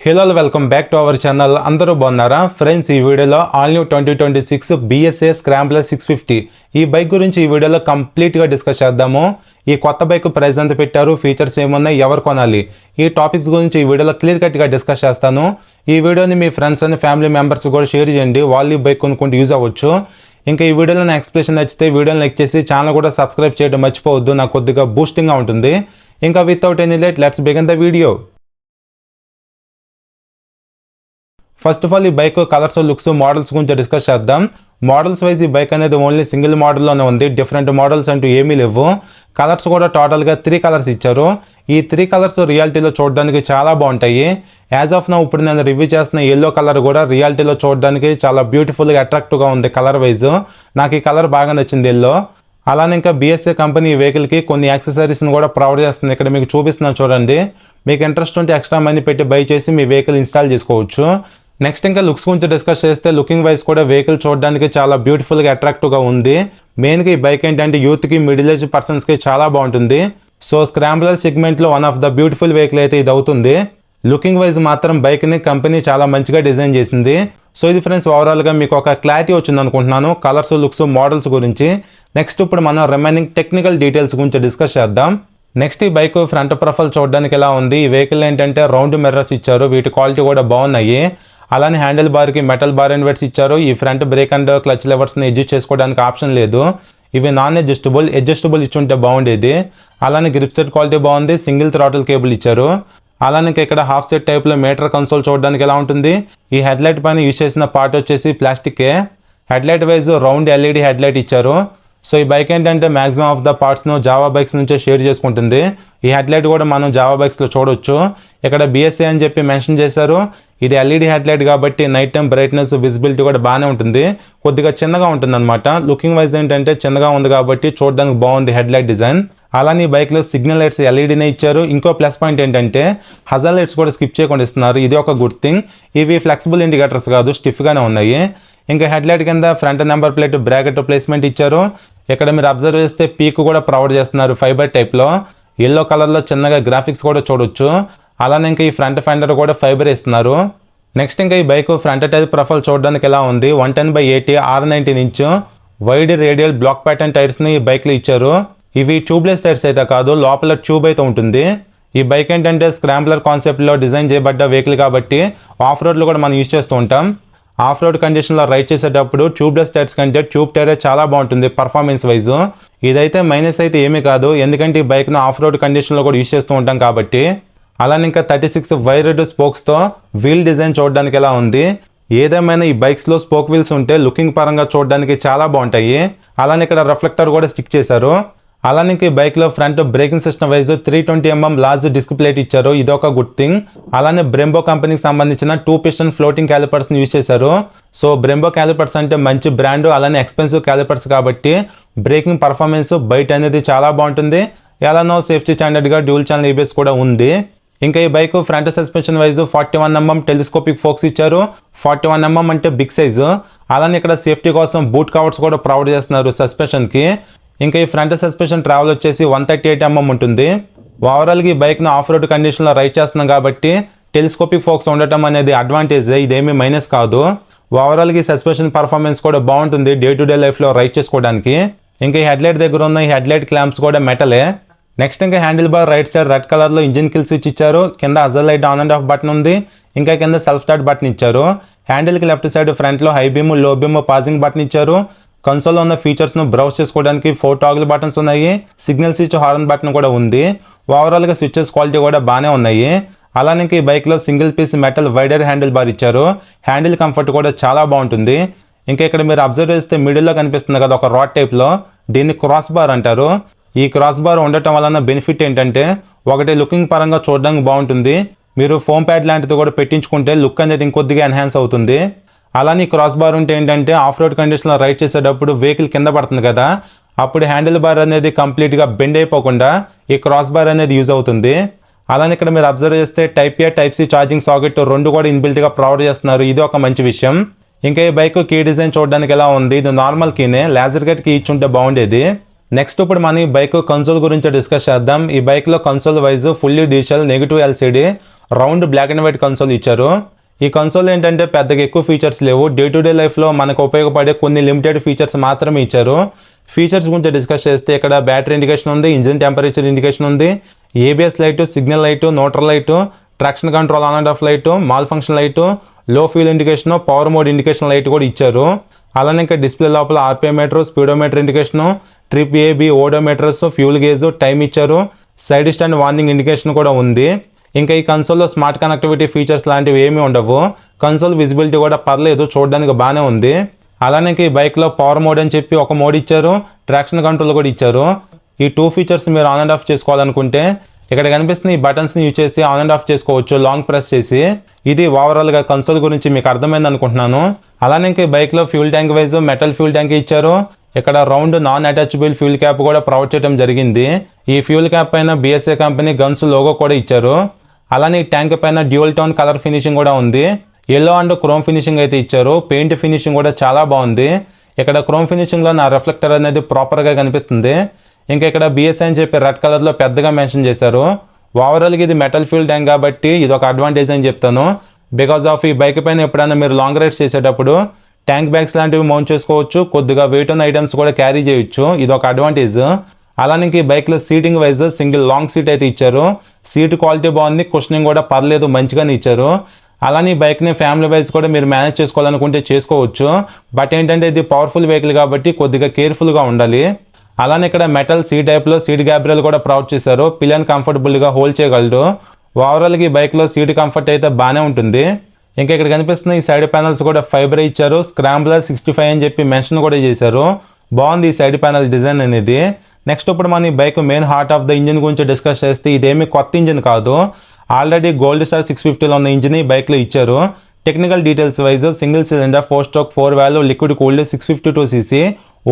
Hello welcome back to our channel. అందరూ బాగున్నారా friends? ఈ వీడియోలో ఆల్ న్యూ 2026 BSA స్క్రాంబ్లర్ 650 ఈ బైక్ గురించి ఈ వీడియోలో కంప్లీట్గా డిస్కస్ చేద్దాము. ఈ కొత్త బైక్ ప్రైస్ ఎంత పెట్టారు, ఫీచర్స్ ఏమున్నాయి, ఎవరు కొనాలి, ఈ టాపిక్స్ గురించి ఈ వీడియోలో క్లియర్ కట్గా డిస్కస్ చేస్తాను. ఈ వీడియోని మీ ఫ్రెండ్స్ అండ్ ఫ్యామిలీ మెంబర్స్ కూడా షేర్ చేయండి, వాళ్ళు ఈ బైక్ కొనుక్కుంటూ యూజ్ అవ్వచ్చు. ఇంకా ఈ వీడియోలో నా ఎక్స్ప్లెనేషన్ నచ్చితే వీడియోని లైక్ చేసి ఛానల్ కూడా సబ్స్క్రైబ్ చేయడం మర్చిపోవద్దు, నాకు కొద్దిగా బూస్టింగ్గా ఉంటుంది. ఇంకా without any late let's begin the video. First of all ఈ బైక్ కలర్స్, లుక్స్, మోడల్స్ గురించి డిస్కస్ చేద్దాం. మోడల్స్ వైజ్ ఈ బైక్ అనేది ఓన్లీ సింగిల్ మోడల్లోనే ఉంది, డిఫరెంట్ మోడల్స్ అంటూ ఏమీ లేవు. కలర్స్ కూడా టోటల్గా 3 కలర్స్ ఇచ్చారు. ఈ 3 కలర్స్ రియాలిటీలో చూడడానికి చాలా బాగుంటాయి. యాజ్ ఆఫ్ నౌ ఇప్పుడు నేను రివ్యూ చేస్తున్న ఎల్లో కలర్ కూడా రియాలిటీలో చూడడానికి చాలా బ్యూటిఫుల్గా అట్రాక్టివ్గా ఉంది కలర్ వైజ్. నాకు ఈ కలర్ బాగా నచ్చింది ఎల్లో. అలానే ఇంకా BSA కంపెనీ ఈ వెహికల్కి కొన్ని యాక్సెసరీస్ని కూడా ప్రొవైడ్ చేస్తుంది. ఇక్కడ మీకు చూపిస్తున్నాను చూడండి. మీకు ఇంట్రెస్ట్ ఉంటే ఎక్స్ట్రా మనీ పెట్టి బై చేసి మీ వెహికల్ ఇన్స్టాల్ చేసుకోవచ్చు. నెక్స్ట్ ఇంకా లుక్స్ గురించి డిస్కస్ చేస్తే లుకింగ్ వైజ్ కూడా వెహికల్ చూడడానికి చాలా బ్యూటిఫుల్గా అట్రాక్టివ్గా ఉంది. మెయిన్గా ఈ బైక్ ఏంటంటే యూత్కి, మిడిల్ ఏజ్ పర్సన్స్కి చాలా బాగుంటుంది. సో స్క్రాంబ్లర్ సెగ్మెంట్లో one of the beautiful vehicle అయితే ఇది అవుతుంది. లుకింగ్ వైజ్ మాత్రం బైక్ని కంపెనీ చాలా మంచిగా డిజైన్ చేసింది. సో ఇది ఫ్రెండ్స్ ఓవరాల్గా మీకు ఒక క్లారిటీ వచ్చింది అనుకుంటున్నాను కలర్స్, లుక్స్, మోడల్స్ గురించి. నెక్స్ట్ ఇప్పుడు మనం రిమైనింగ్ టెక్నికల్ డీటెయిల్స్ గురించి డిస్కస్ చేద్దాం. నెక్స్ట్ ఈ బైక్ ఫ్రంట్ ప్రొఫైల్ చూడడానికి ఎలా ఉంది. ఈ వెహికల్ ఏంటంటే రౌండ్ మిర్రర్స్ ఇచ్చారు, వీటి క్వాలిటీ కూడా బాగున్నాయి. అలానే హ్యాండిల్ బార్కి మెటల్ బార్ అండ్ వెట్స్ ఇచ్చారు. ఈ ఫ్రంట్ బ్రేక్ అండ్ క్లచ్ లెవర్స్ని అడ్జస్ట్ చేసుకోవడానికి ఆప్షన్ లేదు, ఇవి నాన్ అడ్జస్టబుల్ ఇచ్చుంటే బాగుండేది. అలానే గ్రిప్ సెట్ క్వాలిటీ బాగుంది, సింగిల్ థ్రాటిల్ కేబుల్ ఇచ్చారు. అలానే ఇక్కడ హాఫ్ సెట్ టైప్లో మీటర్ కన్సోల్ చూడడానికి ఎలా ఉంటుంది. ఈ హెడ్లైట్ పైన యూజ్ చేసిన పార్ట్ వచ్చేసి ప్లాస్టికే. Headlight wise round LED headlight ఇచ్చారు. సో ఈ బైక్ ఏంటంటే మ్యాక్సిమం ఆఫ్ ద పార్ట్స్ను జావా బైక్స్ నుంచే షేర్ చేసుకుంటుంది. ఈ హెడ్లైట్ కూడా మనం జావా బైక్స్లో చూడొచ్చు. ఇక్కడ BSA అని చెప్పి మెన్షన్ చేశారు. ఇది LED హెడ్లైట్ కాబట్టి నైట్ టైం బ్రైట్నెస్, విజిబిలిటీ కూడా బాగానే ఉంటుంది. కొద్దిగా చిన్నగా ఉంటుంది అనమాట. లుకింగ్ వైజ్ ఏంటంటే చిన్నగా ఉంది కాబట్టి చూడడానికి బాగుంది హెడ్లైట్ డిజైన్. అలానే ఈ బైక్లో సిగ్నల్ లైట్స్ LEDనే ఇచ్చారు. ఇంకో ప్లస్ పాయింట్ ఏంటంటే హజార్ లైట్స్ కూడా స్కిప్ చేయకుండా ఇస్తున్నారు, ఇది ఒక గుడ్ థింగ్. ఇవి ఫ్లెక్సిబుల్ ఇండికేటర్స్ కాదు, స్టిఫ్గానే ఉన్నాయి. ఇంకా హెడ్లైట్ కింద front number plate, bracket placement ఇచ్చారు. ఇక్కడ మీరు అబ్జర్వ్ చేస్తే పీక్ కూడా ప్రొవైడ్ చేస్తున్నారు ఫైబర్ టైప్లో. ఎల్లో కలర్లో చిన్నగా గ్రాఫిక్స్ కూడా చూడొచ్చు. అలానే ఇంకా ఈ ఫ్రంట్ ఫెండర్ కూడా ఫైబర్ ఇస్తున్నారు. నెక్స్ట్ ఇంకా ఈ బైక్ ఫ్రంట్ టైర్ ప్రొఫైల్ చూడడానికి ఎలా ఉంది. 110/80 R19 inch wide radial block pattern టైర్స్ని ఈ బైక్లో ఇచ్చారు. ఇవి ట్యూబ్లెస్ టైర్స్ అయితే కాదు, లోపల ట్యూబ్ అయితే ఉంటుంది. ఈ బైక్ ఏంటంటే స్క్రాంబ్లర్ కాన్సెప్ట్లో డిజైన్ చేయబడ్డ వెహికల్ కాబట్టి ఆఫ్ రోడ్లో కూడా మనం యూజ్ చేస్తూ ఉంటాం. ఆఫ్ రోడ్ కండిషన్లో రైడ్ చేసేటప్పుడు ట్యూబ్లెస్ టైర్స్ కంటే ట్యూబ్ టైరే చాలా బాగుంటుంది పర్ఫార్మెన్స్ వైజ్. ఇదైతే మైనస్ అయితే ఏమీ కాదు, ఎందుకంటే ఈ బైక్ను ఆఫ్ రోడ్ కండిషన్లో కూడా యూజ్ చేస్తూ ఉంటాం కాబట్టి. అలానే ఇంకా 36 వైర్డ్ స్పోక్స్తో వీల్ డిజైన్ చూడడానికి ఎలా ఉంది. ఏదేమైనా ఈ బైక్స్లో స్పోక్ వీల్స్ ఉంటే లుకింగ్ పరంగా చూడడానికి చాలా బాగుంటాయి. అలానే ఇక్కడ రిఫ్లెక్టర్ కూడా స్టిక్ చేశారు. అలానే ఈ బైక్లో front braking system wise 320mm large disc plate ఇచ్చారు, ఇదొక గుడ్ థింగ్. అలానే బ్రెంబో కంపెనీకి సంబంధించిన 2 పిస్టన్ ఫ్లోటింగ్ క్యాలిపర్స్ని యూజ్ చేశారు. సో బ్రెంబో క్యాలిపర్స్ అంటే మంచి బ్రాండ్, అలానే ఎక్స్పెన్సివ్ క్యాలిపర్స్ కాబట్టి బ్రేకింగ్ పర్ఫార్మెన్స్ బైట్ అనేది చాలా బాగుంటుంది. ఎలానో సేఫ్టీ స్టాండర్డ్గా డ్యూల్ ఛానల్ ABS కూడా ఉంది. ఇంకా ఈ bike front suspension wise 41mm telescopic forks ఇచ్చారు. 41mm అంటే బిగ్ సైజు. అలానే ఇక్కడ సేఫ్టీ కోసం బూట్ కవర్స్ కూడా ప్రొవైడ్ చేస్తున్నారు సస్పెన్షన్కి. ఇంకా ఈ ఫ్రంట్ సస్పెన్షన్ ట్రావెల్ వచ్చేసి 138mm ఉంటుంది. ఓవరాల్గా ఈ బైక్ను ఆఫ్ రోడ్ కండిషన్లో రైడ్ చేస్తున్నాం కాబట్టి టెలిస్కోపిక్ ఫోక్స్ ఉండటం అనేది అడ్వాంటేజ్, ఇదేమీ మైనస్ కాదు. ఓవరాల్గా ఈ సస్పెన్షన్ పర్ఫార్మెన్స్ కూడా బాగుంటుంది డే టు డే లైఫ్లో రైడ్ చేసుకోవడానికి. ఇంకా ఈ హెడ్లైట్ దగ్గర ఉన్న ఈ హెడ్లైట్ క్లాంప్స్ కూడా మెటలే. నెక్స్ట్ ఇంకా handle bar right side red కలర్లో ఇంజిన్ కిల్ స్విచ్ ఇచ్చారు. కింద Azhar light on and of button ఉంది. ఇంకా కింద సెల్ఫ్ స్టార్ట్ బటన్ ఇచ్చారు. హ్యాండిల్కి లెఫ్ట్ సైడ్ ఫ్రంట్లో హై బీమ్, లో బీమ్, పాజింగ్ బటన్ ఇచ్చారు. కన్సోల్లో ఉన్న ఫీచర్స్ను బ్రౌజ్ చేసుకోవడానికి 4 టాగుల్ బటన్స్ ఉన్నాయి. సిగ్నల్ స్విచ్, హార్న్ బటన్ కూడా ఉంది. ఓవరాల్గా స్విచెస్ క్వాలిటీ కూడా బాగానే ఉన్నాయి. అలానే ఈ బైక్లో single piece metal wider handle bar ఇచ్చారు. హ్యాండిల్ కంఫర్ట్ కూడా చాలా బాగుంటుంది. ఇంకా ఇక్కడ మీరు అబ్జర్వ్ చేస్తే మిడిల్లో కనిపిస్తుంది కదా ఒక రాడ్ టైప్లో, దీన్ని క్రాస్ బార్ అంటారు. ఈ క్రాస్ బార్ ఉండటం వలన బెనిఫిట్ ఏంటంటే ఒకటి లుకింగ్ పరంగా చూడడానికి బాగుంటుంది. మీరు ఫోమ్ ప్యాడ్ లాంటిది కూడా పెట్టించుకుంటే లుక్ అనేది ఇంకొద్దిగా ఎన్హాన్స్ అవుతుంది. అలానే క్రాస్ బార్ ఉంటే ఏంటంటే ఆఫ్ రోడ్ కండిషన్లో రైడ్ చేసేటప్పుడు వెహికల్ కింద పడుతుంది కదా, అప్పుడు హ్యాండిల్ బార్ అనేది కంప్లీట్గా బెండ్ అయిపోకుండా ఈ క్రాస్ బార్ అనేది యూజ్ అవుతుంది. అలానే ఇక్కడ మీరు అబ్జర్వ్ చేస్తే type A, type C charging socket 2 కూడా ఇన్బిల్ట్గా ప్రొవైడ్ చేస్తున్నారు, ఇది ఒక మంచి విషయం. ఇంకా ఈ బైక్ కీ డిజైన్ చూడడానికి ఎలా ఉంది. ఇది నార్మల్ కీనే, లేజర్ కట్ కీ ఇచ్చుంటే బాగుండేది. నెక్స్ట్ ఇప్పుడు మన ఈ బైక్ కన్సోల్ గురించి డిస్కస్ చేద్దాం. ఈ బైక్లో console wise fully digital negative LCD round black and white console ఇచ్చారు. ఈ కన్సోల్ ఏంటంటే పెద్దగా ఎక్కువ ఫీచర్స్ లేవు. డే టు డే లైఫ్లో మనకు ఉపయోగపడే కొన్ని లిమిటెడ్ ఫీచర్స్ మాత్రమే ఇచ్చారు. ఫీచర్స్ గురించి డిస్కస్ చేస్తే ఇక్కడ బ్యాటరీ ఇండికేషన్ ఉంది, ఇంజిన్ టెంపరేచర్ ఇండికేషన్ ఉంది, ABS light, signal light, neutral light, traction control on and off light, malfunction light, low fuel indication, power mode indication light కూడా ఇచ్చారు. అలానే ఇంకా డిస్ప్లే లోపల RPM meter, speedometer indication, trip A B, odometers, fuel gauge, time ఇచ్చారు, side stand warning indication కూడా ఉంది. ఇంకా ఈ కన్సోల్లో స్మార్ట్ కనెక్టివిటీ ఫీచర్స్ లాంటివి ఏమీ ఉండవు. కన్సోల్ విజిబిలిటీ కూడా పర్లేదు, చూడడానికి బాగానే ఉంది. అలానే ఈ బైక్లో పవర్ మోడ్ అని చెప్పి ఒక మోడ్ ఇచ్చారు, ట్రాక్షన్ కంట్రోల్ కూడా ఇచ్చారు. ఈ 2 ఫీచర్స్ మీరు ఆన్ అండ్ ఆఫ్ చేసుకోవాలనుకుంటే ఇక్కడ కనిపిస్తున్న ఈ బటన్స్ని యూజ్ చేసి ఆన్ అండ్ ఆఫ్ చేసుకోవచ్చు లాంగ్ ప్రెస్ చేసి. ఇది ఓవరాల్గా కన్సోల్ గురించి మీకు అర్థమైంది అనుకుంటున్నాను. అలానే ఈ బైక్లో fuel tank wise metal fuel tank ఇచ్చారు. ఇక్కడ round non attachable fuel cap కూడా ప్రొవైడ్ చేయడం జరిగింది. ఈ ఫ్యూల్ క్యాప్ పైన బిఎస్ఏ కంపెనీ గన్స్ లోగో కూడా ఇచ్చారు. అలానే ఈ ట్యాంక్ పైన డ్యూయల్ టోన్ కలర్ ఫినిషింగ్ కూడా ఉంది. ఎల్లో అండ్ క్రోమ్ ఫినిషింగ్ అయితే ఇచ్చారు. పెయింట్ ఫినిషింగ్ కూడా చాలా బాగుంది. ఇక్కడ క్రోమ్ ఫినిషింగ్లో నా రిఫ్లెక్టర్ అనేది ప్రాపర్గా కనిపిస్తుంది. ఇంకా ఇక్కడ బిఎస్ఐ అని చెప్పి రెడ్ కలర్లో పెద్దగా మెన్షన్ చేశారు. ఓవరాల్గా ఇది మెటల్ ఫ్యూల్ ట్యాంక్ కాబట్టి ఇది ఒక అడ్వాంటేజ్ అని చెప్తాను. బికాజ్ ఆఫ్ ఈ బైక్ పైన ఎప్పుడైనా మీరు లాంగ్ రైడ్స్ చేసేటప్పుడు ట్యాంక్ బ్యాగ్స్ లాంటివి మౌంట్ చేసుకోవచ్చు, కొద్దిగా వెయిట్ ఉన్న ఐటమ్స్ కూడా క్యారీ చేయొచ్చు. ఇది ఒక అడ్వాంటేజ్. అలానే ఈ బైక్లో seating wise single long seat అయితే ఇచ్చారు. సీట్ క్వాలిటీ బాగుంది, కుషనింగ్ కూడా పర్లేదు, మంచిగానే ఇచ్చారు. అలానే ఈ బైక్ని ఫ్యామిలీ వైజ్ కూడా మీరు మేనేజ్ చేసుకోవాలనుకుంటే చేసుకోవచ్చు. బట్ ఏంటంటే ఇది పవర్ఫుల్ వెహికల్ కాబట్టి కొద్దిగా కేర్ఫుల్గా ఉండాలి. అలానే ఇక్కడ మెటల్ సీ టైప్లో సీట్ గ్యాబ్రియల్ కూడా ప్రొవైడ్ చేశారు. పిల్లన్ కంఫర్టబుల్గా హోల్డ్ చేయగలరు. ఓవరాల్గా ఈ బైక్లో సీట్ కంఫర్ట్ అయితే బాగానే ఉంటుంది. ఇంకా ఇక్కడ కనిపిస్తున్న ఈ సైడ్ ప్యానల్స్ కూడా ఫైబర్ ఇచ్చారు. స్క్రాంబ్లర్ 65 అని చెప్పి మెన్షన్ కూడా చేశారు. బాగుంది ఈ సైడ్ ప్యానల్ డిజైన్ అనేది. నెక్స్ట్ ఇప్పుడు మన ఈ bike main heart of the engine గురించి డిస్కస్ చేస్తే ఇదేమీ కొత్త ఇంజిన్ కాదు. ఆల్రెడీ గోల్డ్ స్టార్ 650లో ఉన్న ఇంజిన్ ఈ బైక్లో ఇచ్చారు. Technical details wise single cylinder 4 stroke 4 valve liquid cooled 652cc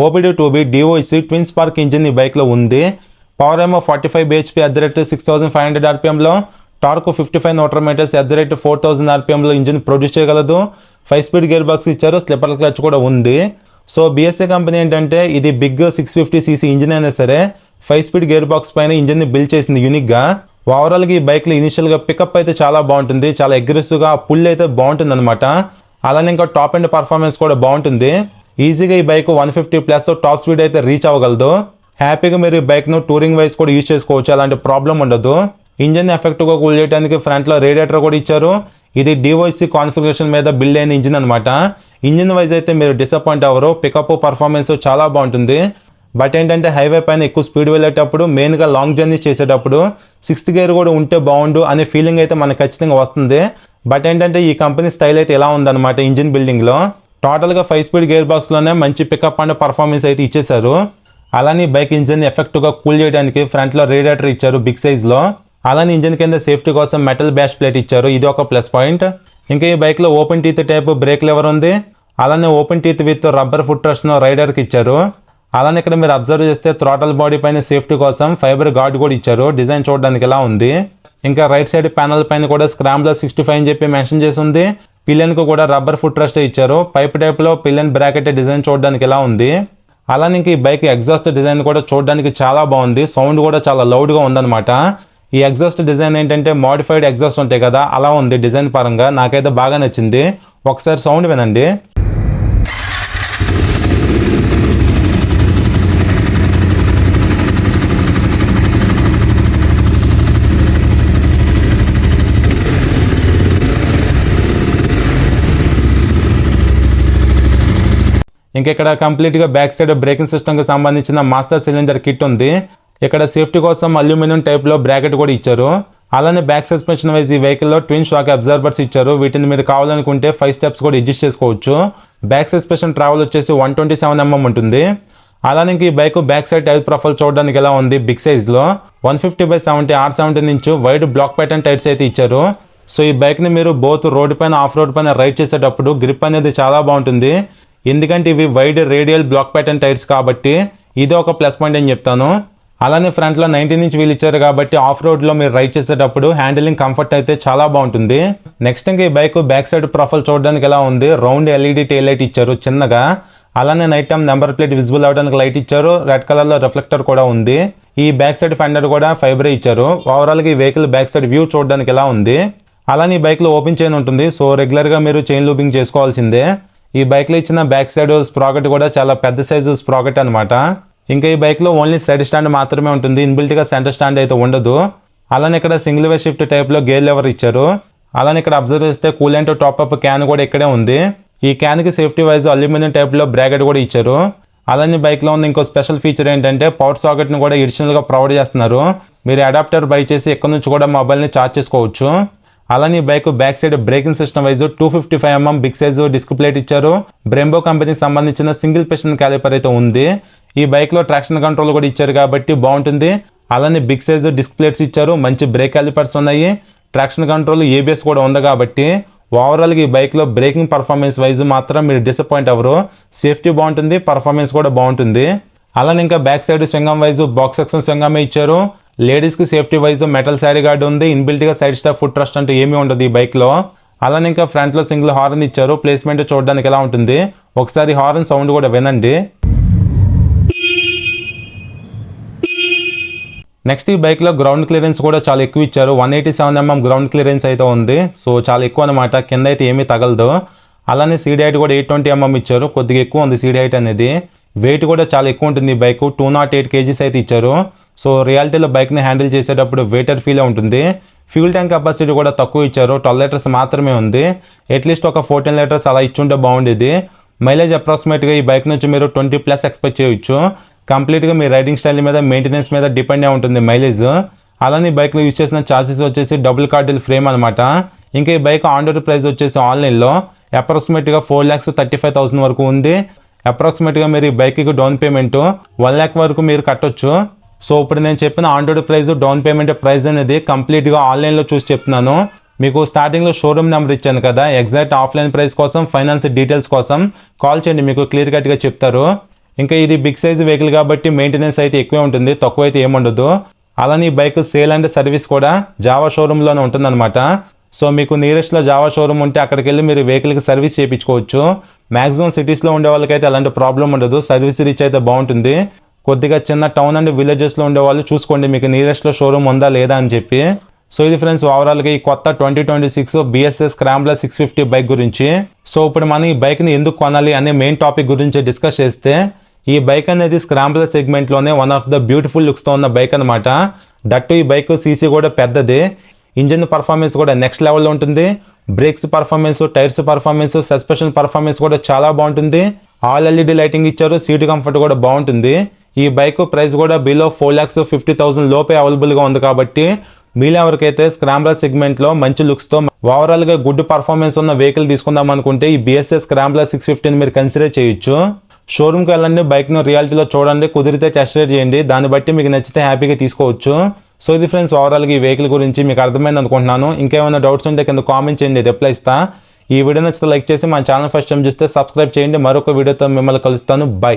OBD 2B DOHC twin spark engine ఈ బైక్లో ఉంది. పవర్ ఏమో 45 bhp @ 6500 rpmలో, టార్క్ 55 Nm @ 4000 rpmలో ఇంజిన్ ప్రొడ్యూస్ చేయగలదు. 5 స్పీడ్ గేర్ బాక్స్ ఇచ్చారు, స్లిప్పర్ క్లచ్ కూడా ఉంది. సో బిఎస్ఏ కంపెనీ ఏంటంటే ఇది బిగ్ 650cc ఇంజిన్ అయినా సరే 5 స్పీడ్ గేర్ బాక్స్ పైన ఇంజిన్ని బిల్డ్ చేసింది యూనిక్గా. ఓవరాల్గా ఈ బైక్లో ఇనిషియల్గా పికప్ అయితే చాలా బాగుంటుంది, చాలా అగ్రెసివ్గా పుల్ అయితే బాగుంటుంది అనమాట. అలానే ఇంకా టాప్ అండ్ పర్ఫార్మెన్స్ కూడా బాగుంటుంది. ఈజీగా ఈ బైక్ 150+ టాప్ స్పీడ్ అయితే రీచ్ అవ్వగలదు. హ్యాపీగా మీరు ఈ బైక్ను టూరింగ్ వైజ్ కూడా యూజ్ చేసుకోవచ్చు, అలాంటి ప్రాబ్లం ఉండదు. ఇంజిన్ ఎఫెక్టివ్గా కూల్ చేయడానికి ఫ్రంట్లో రేడియేటర్ కూడా ఇచ్చారు. ఇది DOHC కాన్ఫిగరేషన్ మీద బిల్డ్ అయిన ఇంజిన్ అనమాట. ఇంజిన్ వైజ్ అయితే మీరు డిసప్పాయింట్ అవ్వరు, పికప్ పర్ఫార్మెన్స్ చాలా బాగుంటుంది. బట్ ఏంటంటే హైవే పైన ఎక్కువ స్పీడ్ వెళ్ళేటప్పుడు, మెయిన్గా లాంగ్ జర్నీ చేసేటప్పుడు 6th గేర్ కూడా ఉంటే బాగుండు అనే ఫీలింగ్ అయితే మనకు ఖచ్చితంగా వస్తుంది. బట్ ఏంటంటే ఈ కంపెనీ స్టైల్ అయితే ఇలా ఉందన్నమాట ఇంజిన్ బిల్డింగ్లో. టోటల్గా 5 స్పీడ్ గేర్ బాక్స్లోనే మంచి పికప్ అండ్ పర్ఫార్మెన్స్ అయితే ఇచ్చేశారు. అలానే బైక్ ఇంజిన్ ఎఫెక్టివ్గా కూల్ చేయడానికి ఫ్రంట్లో రేడియేటర్ ఇచ్చారు బిగ్ సైజ్లో. అలానే ఇంజిన్ కింద సేఫ్టీ కోసం మెటల్ బ్యాష్ ప్లేట్ ఇచ్చారు, ఇది ఒక ప్లస్ పాయింట్. ఇంకా ఈ బైక్లో open teeth type brake lever ఉంది. అలానే open teeth with rubber foot రెస్ట్ను రైడర్కి ఇచ్చారు. అలానే ఇక్కడ మీరు అబ్జర్వ్ చేస్తే థ్రాటల్ బాడీ పైన సేఫ్టీ కోసం ఫైబర్ గార్డ్ కూడా ఇచ్చారు. డిజైన్ చూడడానికి ఎలా ఉంది. ఇంకా రైట్ సైడ్ ప్యానల్ పైన కూడా స్క్రాంబ్లర్ 65 అని చెప్పి మెన్షన్ చేసి ఉంది. పిల్లన్కు కూడా రబ్బర్ ఫుట్ రెస్ట్ ఇచ్చారు. పైప్ టైప్లో పిల్లన్ బ్రాకెట్ డిజైన్ చూడడానికి ఎలా ఉంది. అలానే ఇంక ఈ బైక్ ఎగ్జాస్ట్ డిజైన్ కూడా చూడడానికి చాలా బాగుంది. సౌండ్ కూడా చాలా లౌడ్గా ఉందన్నమాట. ఈ ఎగ్జాస్ట్ డిజైన్ ఏంటంటే మోడిఫైడ్ ఎగ్జాస్ట్ ఉంటాయి కదా, అలా ఉంది డిజైన్ పరంగా. నాకైతే బాగా నచ్చింది. ఒకసారి సౌండ్ వినండి. ఇంక ఇక్కడ కంప్లీట్గా బ్యాక్ సైడ్ బ్రేకింగ్ సిస్టమ్కి సంబంధించిన మాస్టర్ సిలిండర్ కిట్ ఉంది. ఇక్కడ సేఫ్టీ కోసం అల్యూమినియం టైప్లో బ్రాకెట్ కూడా ఇచ్చారు. అలానే బ్యాక్ సస్పెన్షన్ వైజ్ ఈ వెహికల్లో ట్విన్ షాక్ అబ్జర్వర్స్ ఇచ్చారు. వీటిని మీరు కావాలనుకుంటే 5 స్టెప్స్ కూడా అడ్జస్ట్ చేసుకోవచ్చు. బ్యాక్ సస్పెన్షన్ ట్రావెల్ వచ్చేసి 127 mm ఉంటుంది. అలానే ఈ bike back side tyre profile చూడడానికి ఎలా ఉంది, బిగ్ సైజ్లో 150/70 R17 inch wide block pattern tyres అయితే ఇచ్చారు. సో ఈ బైక్ని మీరు బోత్ రోడ్ పైన ఆఫ్ రోడ్ పైన రైడ్ చేసేటప్పుడు గ్రిప్ అనేది చాలా బాగుంటుంది. ఎందుకంటే ఇవి wide radial block pattern tyres కాబట్టి ఇది ఒక ప్లస్ పాయింట్ అని చెప్తాను. అలానే ఫ్రంట్లో 19 ఇంచ్ వీల్ ఇచ్చారు కాబట్టి ఆఫ్ రోడ్లో మీరు రైడ్ చేసేటప్పుడు హ్యాండిలింగ్ కంఫర్ట్ అయితే చాలా బాగుంటుంది. నెక్స్ట్ ఇంకా ఈ బైక్ బ్యాక్ సైడ్ ప్రొఫైల్ చూడడానికి ఎలా ఉంది, రౌండ్ LED టైల్ లైట్ ఇచ్చారు చిన్నగా. అలానే night time number plate visible అవడానికి లైట్ ఇచ్చారు, రెడ్ కలర్లో రిఫ్లెక్టర్ కూడా ఉంది. ఈ బ్యాక్ సైడ్ ఫెండర్ కూడా ఫైబరే ఇచ్చారు. ఓవరాల్గా ఈ వెహికల్ బ్యాక్ సైడ్ వ్యూ చూడడానికి ఎలా ఉంది. అలానే ఈ బైక్లో ఓపెన్ చైన్ ఉంటుంది, సో రెగ్యులర్గా మీరు చైన్ లూపింగ్ చేసుకోవాల్సిందే. ఈ బైక్లో ఇచ్చిన బ్యాక్ సైడ్ స్ప్రాకెట్ కూడా చాలా పెద్ద సైజు స్ప్రాకెట్ అనమాట. ఇంకా ఈ బైక్లో ఓన్లీ సైడ్ స్టాండ్ మాత్రమే ఉంటుంది, ఇన్బిల్ట్గా సెంటర్ స్టాండ్ అయితే ఉండదు. అలానే ఇక్కడ సింగిల్ వే షిఫ్ట్ టైప్లో గేర్ లెవర్ ఇచ్చారు. అలానే ఇక్కడ అబ్జర్వ్ చేస్తే కూలెంట్ టాప్అప్ క్యాన్ కూడా ఇక్కడే ఉంది. ఈ క్యాన్కి సేఫ్టీ వైజ్ అల్యూమినియం టైప్లో బ్రాకెట్ కూడా ఇచ్చారు. అలానే బైక్లో ఉన్న ఇంకో స్పెషల్ ఫీచర్ ఏంటంటే పవర్ సాకెట్ని కూడా అడిషనల్గా ప్రొవైడ్ చేస్తున్నారు. మీరు అడాప్టర్ బై చేసి ఎక్కడి నుంచి కూడా మొబైల్ని ఛార్జ్ చేసుకోవచ్చు. అలానే ఈ bike back side braking system wise 255mm big size disc plate ఇచ్చారు. బ్రెంబో కంపెనీకి సంబంధించిన సింగిల్ పిస్టన్ క్యాలిపర్ అయితే ఉంది. ఈ బైక్లో ట్రాక్షన్ కంట్రోల్ కూడా ఇచ్చారు కాబట్టి బాగుంటుంది. అలానే బిగ్ సైజ్ డిస్క్ ప్లేట్స్ ఇచ్చారు, మంచి బ్రేక్ క్యాలిపర్స్ ఉన్నాయి, ట్రాక్షన్ కంట్రోల్ ఏబిఎస్ కూడా ఉంది కాబట్టి ఓవరాల్గా ఈ బైక్లో బ్రేకింగ్ పర్ఫార్మెన్స్ వైజ్ మాత్రం మీరు డిసప్పాయింట్ అవ్వరు. సేఫ్టీ బాగుంటుంది, పర్ఫార్మెన్స్ కూడా బాగుంటుంది. అలానే ఇంకా back side swingarm wise box section స్వింగమే ఇచ్చారు. లేడీస్కి safety wise metal sari guard ఉంది, ఇన్బిల్ట్గా సైడ్ స్టాప్ ఫుట్ ట్రస్ట్ అంటే ఏమీ ఉండదు ఈ బైక్లో. అలానే ఇంకా ఫ్రంట్లో సింగిల్ హార్న్ ఇచ్చారు, ప్లేస్మెంట్ చూడడానికి ఎలా ఉంటుంది ఒకసారి హార్న్ సౌండ్ కూడా వినండి. నెక్స్ట్ ఈ బైక్లో గ్రౌండ్ క్లియరెన్స్ కూడా చాలా ఎక్కువ ఇచ్చారు, 187mm గ్రౌండ్ క్లియరెన్స్ అయితే ఉంది. సో చాలా ఎక్కువ అనమాట, కింద అయితే ఏమీ తగలదు. అలానే సీడ్ హైట్ కూడా 820mm ఇచ్చారు, కొద్దిగా ఎక్కువ ఉంది సీడ్ హైట్ అనేది. వెయిట్ కూడా చాలా ఎక్కువ ఉంటుంది ఈ బైక్, 208 kgs అయితే ఇచ్చారు. సో రియాలిటీలో బైక్ని హ్యాండిల్ చేసేటప్పుడు వెయిటర్ ఫీల్ ఉంటుంది. ఫ్యూల్ ట్యాంక్ కెపాసిటీ కూడా తక్కువ ఇచ్చారు, 12 లీటర్స్ మాత్రమే ఉంది. అట్లీస్ట్ ఒక 14 లీటర్స్ అలా ఇచ్చుంటే బాగుండేది. మైలేజ్ అప్రాక్సిమేట్గా ఈ బైక్ నుంచి మీరు 20+ ఎక్స్పెక్ట్ చేయొచ్చు. కంప్లీట్గా మీ రైడింగ్ స్టైల్ మీద మెయింటెనెన్స్ మీద డిపెండ్ అయి ఉంటుంది మైలేజ్. అలానే ఈ బైక్లో యూజ్ చేసిన చార్జెస్ వచ్చేసి డబుల్ కార్డిల్ ఫ్రేమ్ అనమాట. ఇంకా ఈ బైక్ ఆన్ రోడ్ ప్రైస్ వచ్చేసి ఆన్లైన్లో అప్రాక్సిమేట్గా 4,35,000 వరకు ఉంది. అప్రాక్సిమేట్గా మీరు ఈ బైక్కి డౌన్ పేమెంట్ 1 lakh వరకు మీరు కట్టొచ్చు. సో ఇప్పుడు నేను చెప్పిన on road price, down payment price అనేది కంప్లీట్గా ఆన్లైన్లో చూసి చెప్తున్నాను. మీకు స్టార్టింగ్లో షోరూమ్ నెంబర్ ఇచ్చాను కదా, ఎగ్జాక్ట్ ఆఫ్లైన్ ప్రైస్ కోసం, ఫైనాన్స్ డీటెయిల్స్ కోసం కాల్ చేయండి, మీకు క్లియర్ కట్గా చెప్తారు. ఇంకా ఇది బిగ్ సైజ్ వెహికల్ కాబట్టి మెయింటెనెన్స్ అయితే ఎక్కువే ఉంటుంది, తక్కువ అయితే ఏముండదు. అలానే ఈ బైక్ సేల్ అండ్ సర్వీస్ కూడా జావా షోరూంలోనే ఉంటుందన్నమాట. సో మీకు నియరెస్ట్లో జావా షోరూమ్ ఉంటే అక్కడికి వెళ్ళి మీరు వెహికల్కి సర్వీస్ చేయించుకోవచ్చు. మ్యాక్సిమం సిటీస్లో ఉండే వాళ్ళకైతే అలాంటి ప్రాబ్లం ఉండదు, సర్వీస్ రీచ్ అయితే బాగుంటుంది. కొద్దిగా చిన్న టౌన్ అండ్ విలేజెస్లో ఉండే వాళ్ళు చూసుకోండి మీకు నియరెస్ట్లో షోరూమ్ ఉందా లేదా అని చెప్పి. సో ఇది ఫ్రెండ్స్ ఓవరాల్గా ఈ కొత్త 2026 BSS స్క్రాంబ్లర్ 650 బైక్ గురించి. సో ఇప్పుడు మనం ఈ బైక్ని ఎందుకు కొనాలి అనే మెయిన్ టాపిక్ గురించి డిస్కస్ చేస్తే, ఈ బైక్ అనేది స్క్రాంబ్లర్ సెగ్మెంట్లోనే వన్ ఆఫ్ ద బ్యూటిఫుల్ లుక్స్తో ఉన్న బైక్ అనమాట. దట్టు ఈ బైక్ సీసీ కూడా పెద్దది, ఇంజిన్ పర్ఫార్మెన్స్ కూడా నెక్స్ట్ లెవెల్లో ఉంటుంది. Brakes performance, tyres performance, suspension performance కూడా చాలా బాగుంటుంది. ఆల్ LED లైటింగ్ ఇచ్చారు, సీట్ కంఫర్ట్ కూడా బాగుంటుంది. ఈ బైక్ ప్రైస్ కూడా బిలో 4,50,000 లోపే అవైలబుల్గా ఉంది కాబట్టి మీలో ఎవరికైతే స్క్రాంబ్లర్ సెగ్మెంట్లో మంచి లుక్స్తో ఓవరాల్గా గుడ్ పర్ఫార్మెన్స్ ఉన్న వెహికల్ తీసుకుందాం అనుకుంటే ఈ BSS స్క్రాంబ్లర్ 650 మీరు కన్సిడర్ చేయొచ్చు. షోరూమ్కి వెళ్ళండి, బైక్ను రియాలిటీలో చూడండి, కుదిరితే టెస్ట్ రైడ్ చేయండి, దాన్ని బట్టి మీకు నచ్చితే హ్యాపీగా తీసుకోవచ్చు. సో ఇది ఫ్రెండ్స్ ఓవరాల్గా ఈ వెహికల్ గురించి మీకు అర్థమైంది అనుకుంటున్నాను. ఇంకేమైనా డౌట్స్ ఉంటే కింద కామెంట్ చేయండి, రిప్లై ఇస్తా. ఈ వీడియో నచ్చితే లైక్ చేసి మన ఛానల్ ఫస్ట్ టైం చూస్తే సబ్స్క్రైబ్ చేయండి. మరొక వీడియోతో మిమ్మల్ని కలుస్తాను. బై.